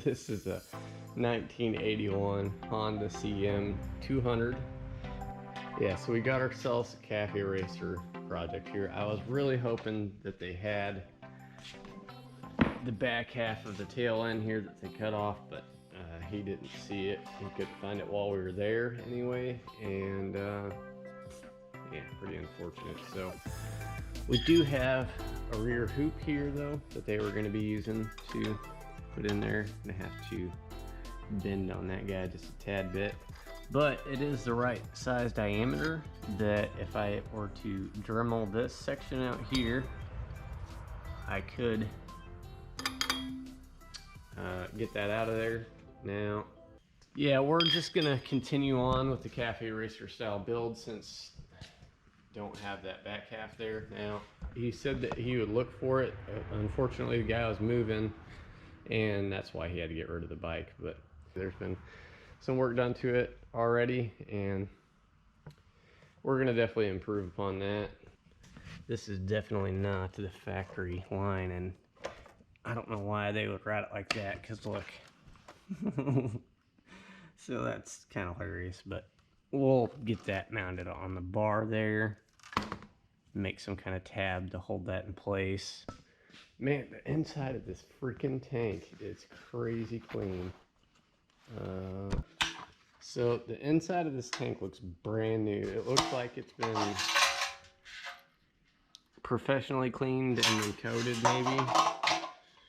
This is a 1981 Honda CM200. Yeah, so we got ourselves a cafe racer project here. I was really hoping that they had the back half of the tail end here that they cut off, but he didn't see it. He couldn't find it while we were there anyway, and yeah, pretty unfortunate. So we do have a rear hoop here though that they were going to be using to put in there. I'm gonna have to bend on that guy just a tad bit, but it is the right size diameter that if I were to Dremel this section out here, I could get that out of there. Now, yeah, we're just gonna continue on with the cafe racer style build since I don't have that back half there. Now, he said that he would look for it. Unfortunately, the guy was moving, and that's why he had to get rid of the bike. But there's been some work done to it already, and we're gonna definitely improve upon that. This is definitely not the factory line, and I don't know why they would write it like that, because look. So that's kind of hilarious, but we'll get that mounted on the bar there, make some kind of tab to hold that in place. Man, the inside of this freaking tank is crazy clean. So the inside of this tank looks brand new. It looks like it's been professionally cleaned and recoated maybe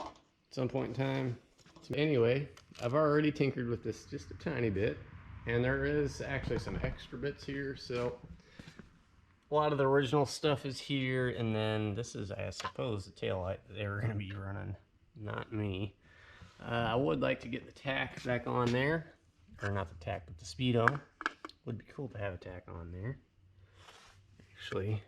at some point in time. So anyway, I've already tinkered with this just a tiny bit, and there is actually some extra bits here. So a lot of the original stuff is here, and then this is, I suppose, the taillight that they were going to be running, not me. I would like to get the tack back on there, or not the tack, but the speedo. Would be cool to have a tack on there. Actually,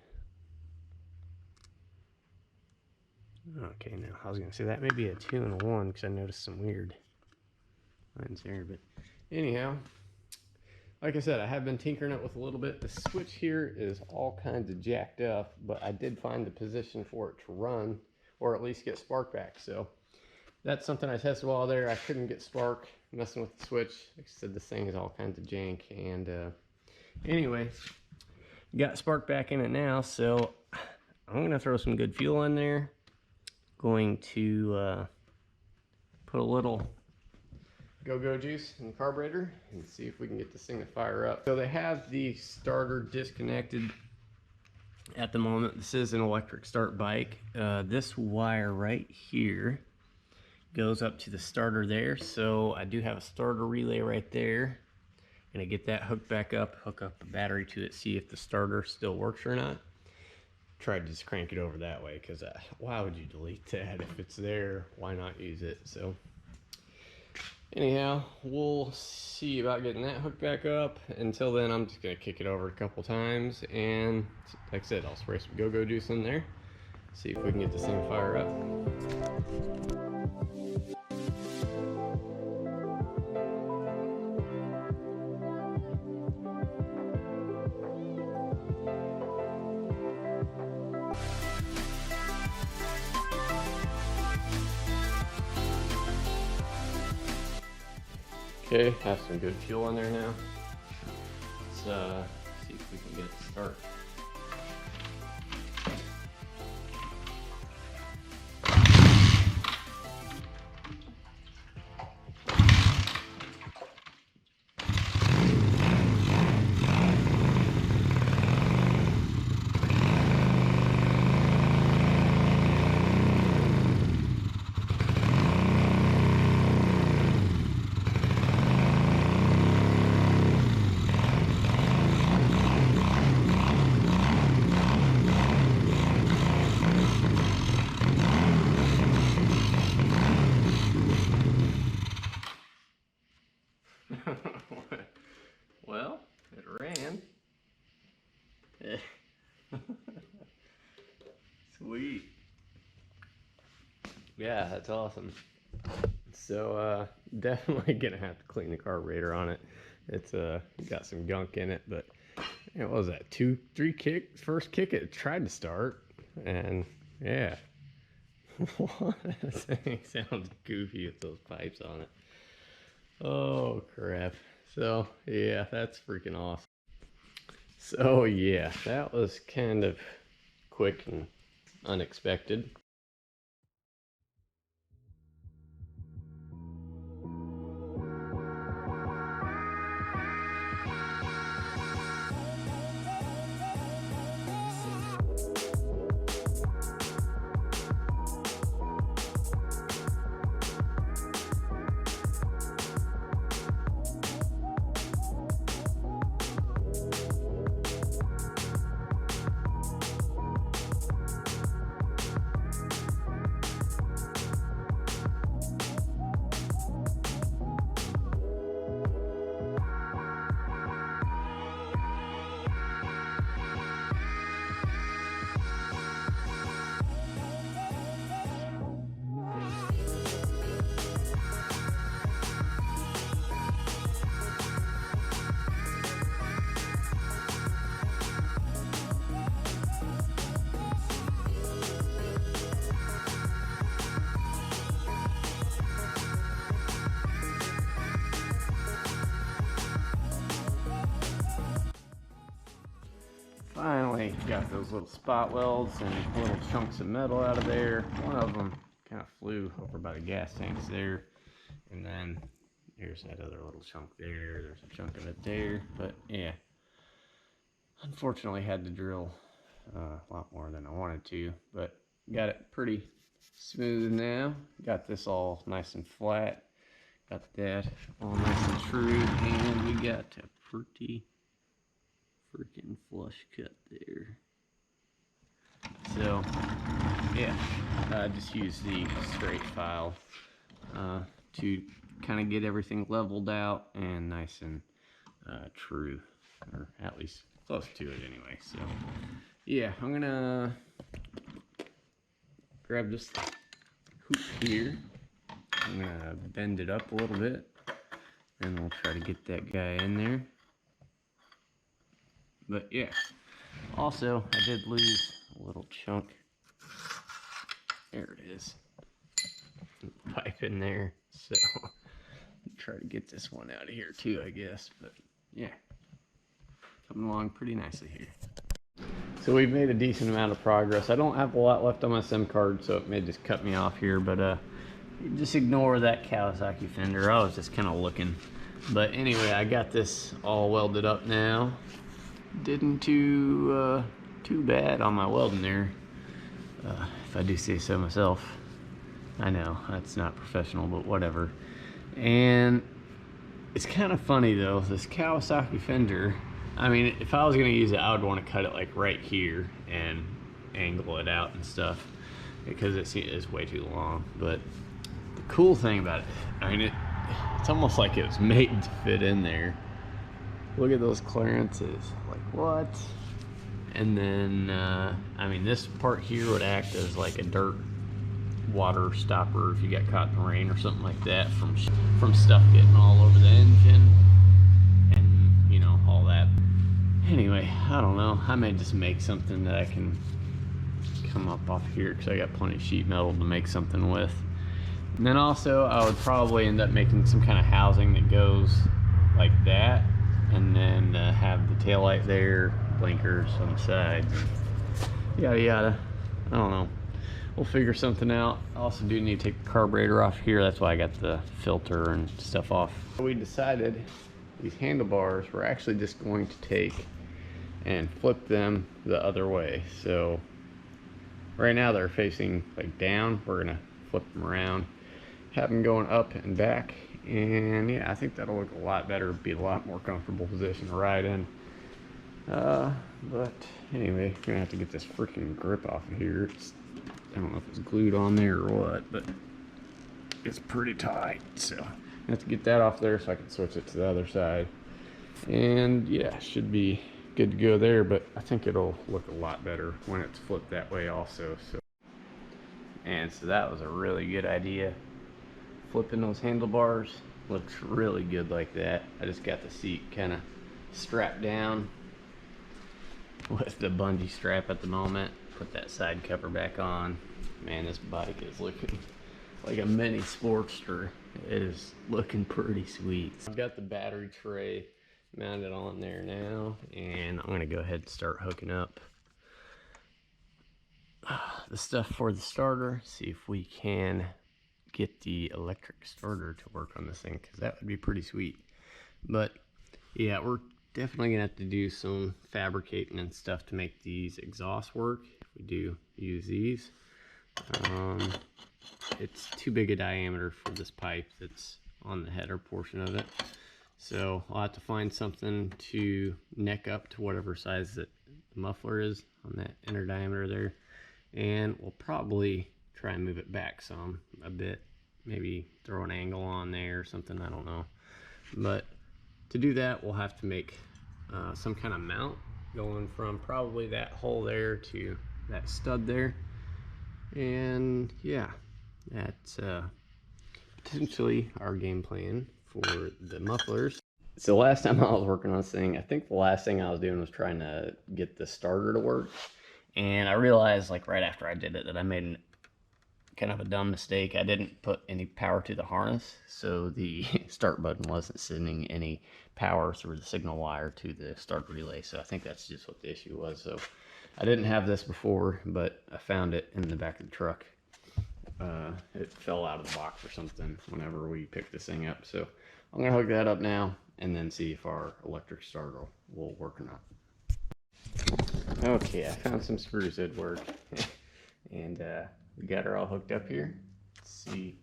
okay, now I was going to say that may be a 2 and a 1 because I noticed some weird lines there, but anyhow, like I said, I have been tinkering it with a little bit. The switch here is all kinds of jacked up, but I did find the position for it to run, or at least get spark back. So that's something I tested while there. I couldn't get spark messing with the switch. Like I said, this thing is all kinds of jank, and anyway, got spark back in it now, so I'm gonna throw some good fuel in there. Going to put a little go-go juice in the carburetor and see if we can get this thing to fire up. So they have the starter disconnected at the moment. This is an electric start bike. This wire right here goes up to the starter there, so I do have a starter relay right there. Gonna get that hooked back up, hook up the battery to it, see if the starter still works or not. Try to just crank it over that way, because why would you delete that? If it's there, why not use it? So anyhow, we'll see about getting that hooked back up. Until then, I'm just gonna kick it over a couple times, and like I said, I'll spray some go-go juice in there, see if we can get this thing to fire up. Okay, have some good fuel in there now. Let's see if we can get it to start. Well, it ran. Sweet. Yeah, that's awesome. So definitely gonna have to clean the carburetor on it. It's got some gunk in it, but what was that, 2-3 kick? First kick it tried to start, and yeah. What? That thing sounds goofy with those pipes on it. Oh crap. So yeah, that's freaking awesome. So yeah, that was kind of quick and unexpected. Finally got those little spot welds and little chunks of metal out of there. One of them kind of flew over by the gas tanks there. And then there's that other little chunk there. There's a chunk of it there. But yeah, unfortunately had to drill a lot more than I wanted to. But got it pretty smooth now. Got this all nice and flat. Got that all nice and true. And we got a pretty freaking flush cut there. So yeah, I just use the straight file to kind of get everything leveled out and nice and true, or at least close to it anyway. So yeah, I'm gonna grab this hoop here. I'm gonna bend it up a little bit and we'll try to get that guy in there. But yeah, also I did lose a little chunk. There it is. Pipe in there. So try to get this one out of here too, I guess. But yeah, coming along pretty nicely here. So we've made a decent amount of progress. I don't have a lot left on my SIM card, so it may just cut me off here. But just ignore that Kawasaki Fender. I was just kind of looking. But anyway, I got this all welded up now. Didn't too bad on my welding there, if I do say so myself. I know that's not professional, but whatever. And it's kind of funny though, this Kawasaki Fender, I mean, if I was going to use it, I would want to cut it like right here and angle it out and stuff, because it is way too long. But the cool thing about it, I mean, it's almost like it was made to fit in there. Look at those clearances, like what? And then, I mean, this part here would act as like a dirt water stopper if you got caught in the rain or something like that from stuff getting all over the engine and, you know, all that. Anyway, I don't know. I may just make something that I can come up off here because I got plenty of sheet metal to make something with. And then also, I would probably end up making some kind of housing that goes like that. And then have the taillight there, blinkers on the sides, yada yada. I don't know. We'll figure something out. I also do need to take the carburetor off here. That's why I got the filter and stuff off. We decided these handlebars we're actually just going to take and flip them the other way. So right now they're facing like down. We're gonna flip them around, have them going up and back. And yeah, I think that'll look a lot better, be a lot more comfortable position to ride in. But anyway, gonna have to get this freaking grip off of here. I don't know if it's glued on there or what, but it's pretty tight. So I have to get that off there so I can switch it to the other side. And yeah, should be good to go there, but I think it'll look a lot better when it's flipped that way also. And so that was a really good idea. Flipping those handlebars looks really good like that. I just got the seat kind of strapped down with the bungee strap at the moment. Put that side cover back on. Man, this bike is looking like a mini Sportster. It is looking pretty sweet. I've got the battery tray mounted on there now, and I'm gonna go ahead and start hooking up the stuff for the starter, see if we can get the electric starter to work on this thing, because that would be pretty sweet. But yeah, we're definitely gonna have to do some fabricating and stuff to make these exhausts work if we do use these. It's too big a diameter for this pipe that's on the header portion of it, so I'll have to find something to neck up to whatever size that the muffler is on that inner diameter there, and we'll probably try and move it back some a bit, maybe throw an angle on there or something, I don't know. But to do that, we'll have to make some kind of mount going from probably that hole there to that stud there. And yeah, that's potentially our game plan for the mufflers. So last time I was working on this thing, I think the last thing I was doing was trying to get the starter to work. And I realized, like, right after I did it, that I made kind of a dumb mistake. I didn't put any power to the harness, so the start button wasn't sending any power through the signal wire to the start relay. So I think that's just what the issue was. So I didn't have this before, but I found it in the back of the truck. It fell out of the box or something whenever we picked this thing up. So I'm gonna hook that up now and then see if our electric starter will work or not. Okay, I found some screws that work. And we got her all hooked up here. Let's see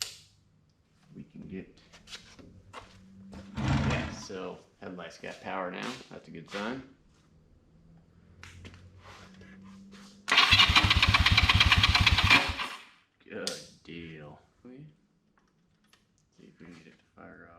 if we can get, yeah, so headlight's got power now. That's a good sign. Good deal. See if we can get it to fire off.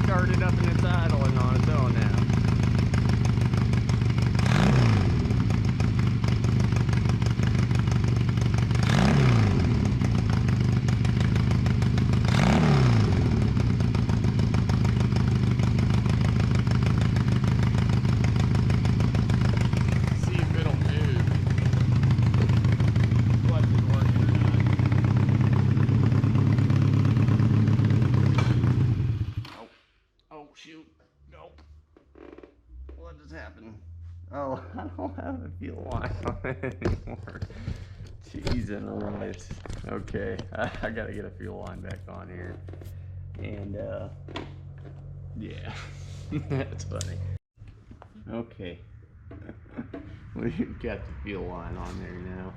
Started up and it's idling on its own now. See if it'll move. Clutch is working or not. Oh shoot, nope. What just happened? Oh, I don't have a fuel line on it anymore. Jeez, and it's okay. I gotta get a fuel line back on here. And yeah, that's funny. Okay, we've got the fuel line on there now.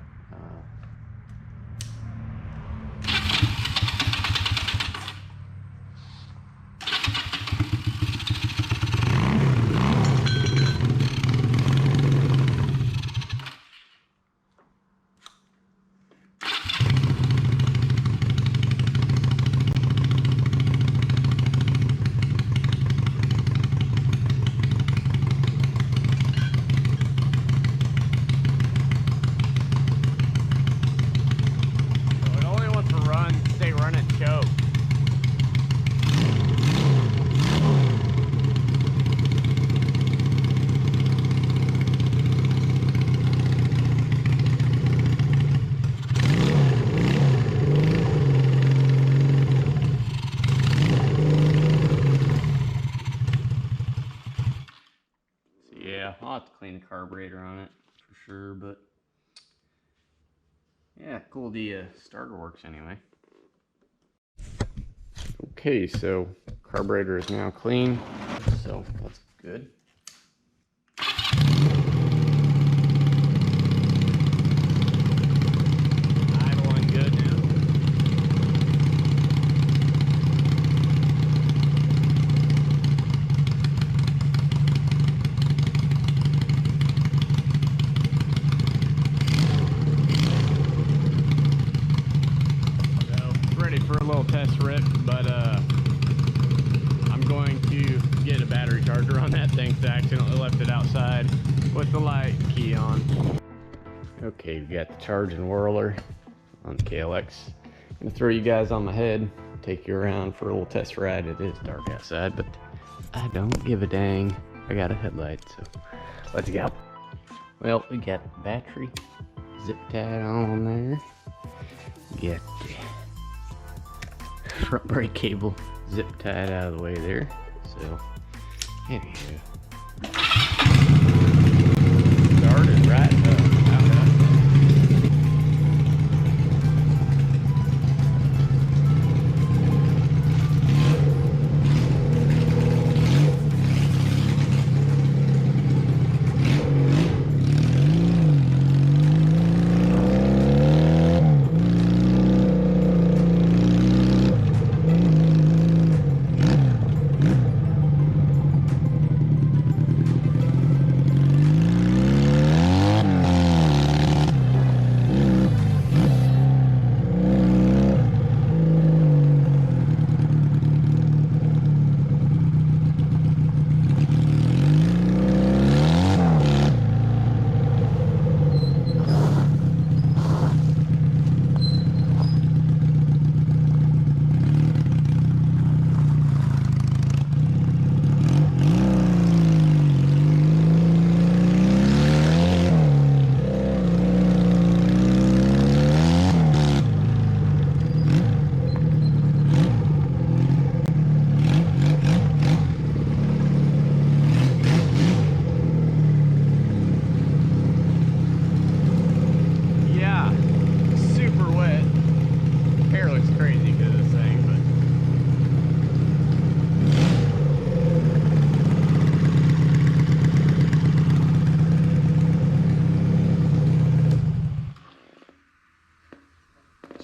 Yeah, I'll have to clean the carburetor on it for sure, but yeah, cool. The starter works anyway. Okay, so carburetor is now clean, so that's good. Idling good now. For a little test rip, but I'm going to get a battery charger on that thing because I accidentally left it outside with the light key on. Okay, we got the charging whirler on the KLX. I'm gonna throw you guys on my head, take you around for a little test ride. It is dark outside, but I don't give a dang. I got a headlight, so let's go. Well, we got the battery zip tied on there. Get the front brake cable zip tied out of the way there. So, anywho, started right up.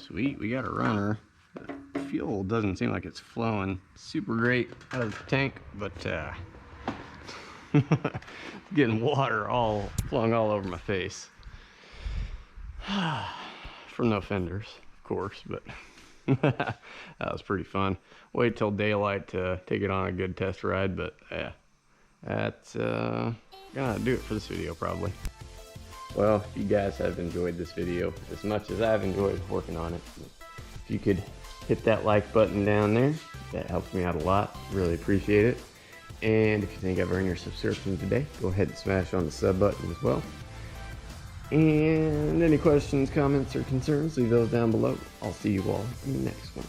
Sweet, we got a runner. The fuel doesn't seem like it's flowing super great out of the tank, but getting water flowing all over my face. From no fenders, of course, but that was pretty fun. Wait till daylight to take it on a good test ride, but yeah, that's gonna do it for this video probably. Well, if you guys have enjoyed this video as much as I've enjoyed working on it, if you could hit that like button down there, that helps me out a lot. Really appreciate it. And if you think I've earned your subscription today, go ahead and smash on the sub button as well. And any questions, comments, or concerns, leave those down below. I'll see you all in the next one.